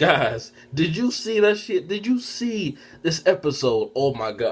Guys, did you see that shit? Did you see this episode? Oh my god.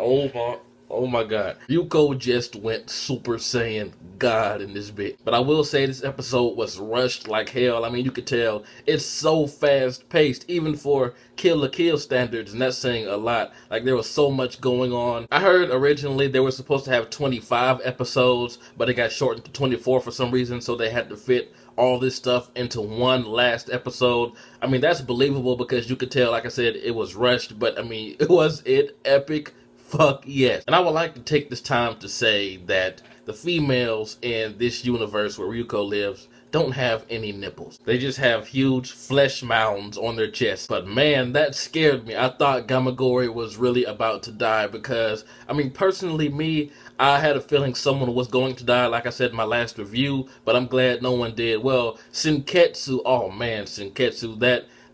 Oh my god. Ryuko just went Super Saiyan God in this bit. But I will say this episode was rushed like hell. I mean, you could tell it's so fast paced, even for Kill la Kill standards, and that's saying a lot. Like, there was so much going on. I heard originally they were supposed to have 25 episodes, but it got shortened to 24 for some reason, so they had to fit all this stuff into one last episode. I mean, that's believable because you could tell, like I said, it was rushed, but I mean, was it epic? Fuck yes. And I would like to take this time to say that the females in this universe where Ryuko lives don't have any nipples. They just have huge flesh mounds on their chest. But man, that scared me. I thought Gamagori was really about to die because, I mean, personally, I had a feeling someone was going to die, like I said in my last review, but I'm glad no one did. Well, Senketsu, oh man, Senketsu,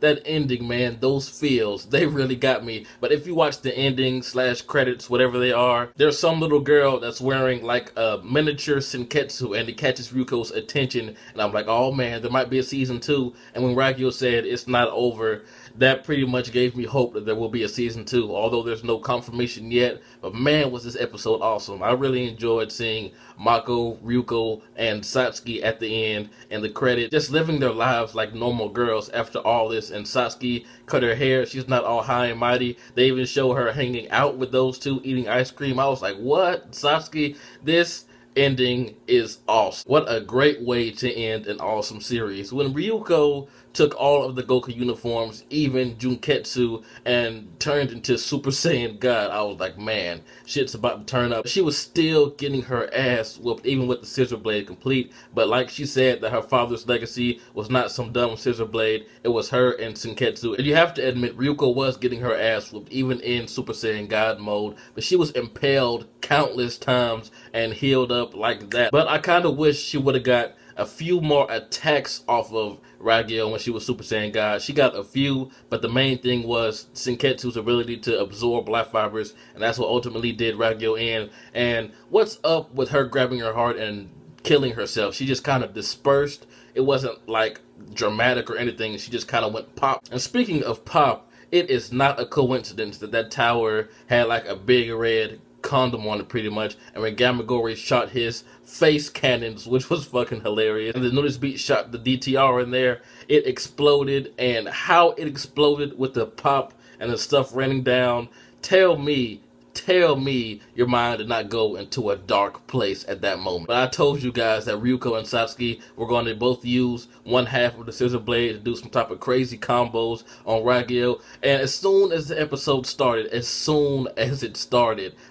that ending, man, those feels, they really got me. But if you watch the ending / credits, whatever they are, there's some little girl that's wearing like a miniature Senketsu and it catches Ryuko's attention. And I'm like, oh man, there might be a season 2. And when Ragyo said it's not over, that pretty much gave me hope that there will be a season 2, although there's no confirmation yet. But man, was this episode awesome. I really enjoyed seeing Mako, Ryuko, and Satsuki at the end, and the credit, just living their lives like normal girls after all this. And Satsuki cut her hair. She's not all high and mighty. They even show her hanging out with those two eating ice cream. I was like, what? Satsuki, this ending is awesome. What a great way to end an awesome series. When Ryuko took all of the Goku uniforms, even Junketsu, and turned into Super Saiyan God, I was like, man, shit's about to turn up. She was still getting her ass whooped, even with the scissor blade complete. But like she said, that her father's legacy was not some dumb scissor blade. It was her and Senketsu. And you have to admit, Ryuko was getting her ass whooped, even in Super Saiyan God mode. But she was impaled countless times and healed up like that. But I kind of wish she would have got a few more attacks off of Ragyo when she was Super Saiyan God. She got a few, but the main thing was Senketsu's ability to absorb life fibers, and that's what ultimately did Ragyo in. And what's up with her grabbing her heart and killing herself? She just kind of dispersed. It wasn't like dramatic or anything. She just kind of went pop. And speaking of pop, it is not a coincidence that that tower had like a big red condom on it pretty much, and when Gamagori shot his face cannons, which was fucking hilarious, and the Notice Beat shot the DTR in there, it exploded. And how it exploded with the pop and the stuff raining down, tell me your mind did not go into a dark place at that moment. But I told you guys that Ryuko and Satsuki were going to both use one half of the scissor blade to do some type of crazy combos on Ragyo. And as soon as the episode started,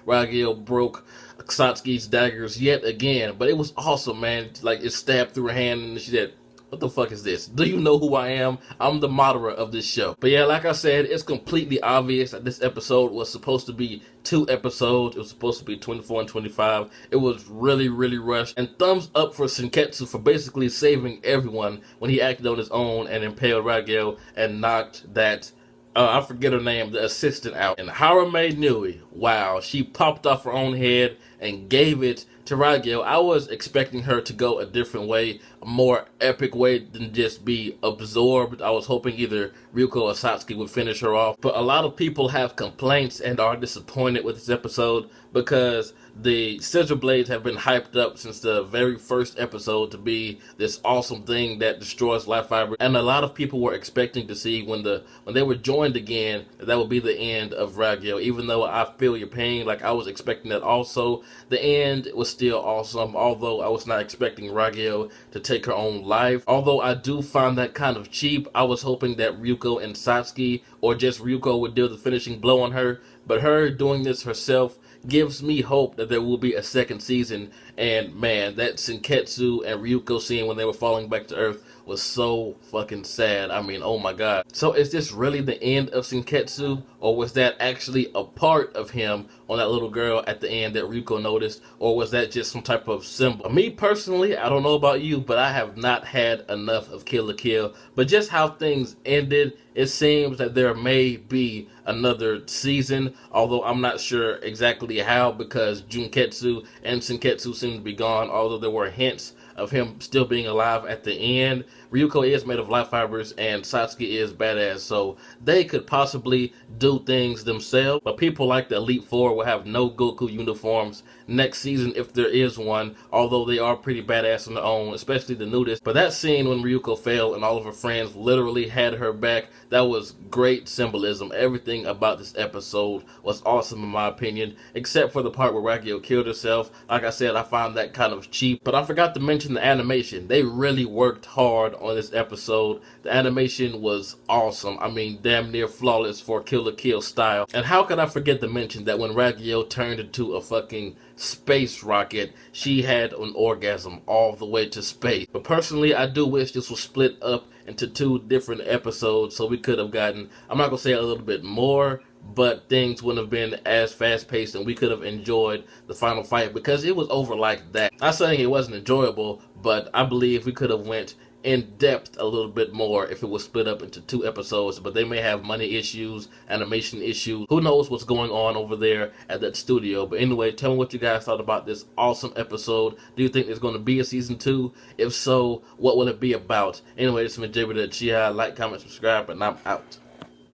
Ragyo broke Satsuki's daggers yet again. But it was awesome, man. Like, it stabbed through her hand and she said, what the fuck is this? Do you know who I am? I'm the moderate of this show. But yeah, like I said, it's completely obvious that this episode was supposed to be 2 episodes. It was supposed to be 24 and 25. It was really, really rushed. And thumbs up for Senketsu for basically saving everyone when he acted on his own and impaled Ragyo and knocked that I forget her name, the assistant out. And Harame Nui, wow, she popped off her own head and gave it to Ragyo. I was expecting her to go a different way, a more epic way than just be absorbed. I was hoping either Ryuko or Satsuki would finish her off. But a lot of people have complaints and are disappointed with this episode because the scissor blades have been hyped up since the very first episode to be this awesome thing that destroys life fiber. And a lot of people were expecting to see when they were joined again, that would be the end of Ragyo. Even though I feel your pain, like I was expecting that also. The end was still awesome, although I was not expecting Ragyo to take her own life. Although I do find that kind of cheap. I was hoping that Ryuko and Satsuki, or just Ryuko, would deal the finishing blow on her. But her doing this herself gives me hope that there will be a second season. And man, that Senketsu and Ryuko scene when they were falling back to Earth was so fucking sad. I mean, oh my god. So is this really the end of Senketsu? Or was that actually a part of him on that little girl at the end that Ryuko noticed? Or was that just some type of symbol? Me personally, I don't know about you, but I have not had enough of Kill la Kill. But just how things ended, it seems that there may be another season, although I'm not sure exactly how, because Junketsu and Senketsu seem to be gone, although there were hints of him still being alive at the end. Ryuko is made of life fibers and Satsuki is badass, so they could possibly do things themselves. But people like the Elite Four will have no Goku uniforms next season if there is one, although they are pretty badass on their own, especially the nudist. But that scene when Ryuko fell and all of her friends literally had her back, that was great symbolism. Everything about this episode was awesome in my opinion, except for the part where Ryuko killed herself. Like I said, I found that kind of cheap. But I forgot to mention the animation. They really worked hard on this episode. The animation was awesome. I mean, damn near flawless for Kill la Kill style. And how could I forget to mention that when Ryuko turned into a fucking space rocket, she had an orgasm all the way to space. But personally, I do wish this was split up into 2 different episodes so we could have gotten, I'm not gonna say a little bit more, but things wouldn't have been as fast paced and we could have enjoyed the final fight because it was over like that. Not saying it wasn't enjoyable, but I believe we could have went in depth a little bit more if it was split up into 2 episodes, but they may have money issues, animation issues, who knows what's going on over there at that studio. But anyway, tell me what you guys thought about this awesome episode. Do you think there's going to be a season 2? If so, what will it be about? Anyway, this is my J. Like, comment, subscribe, and I'm out.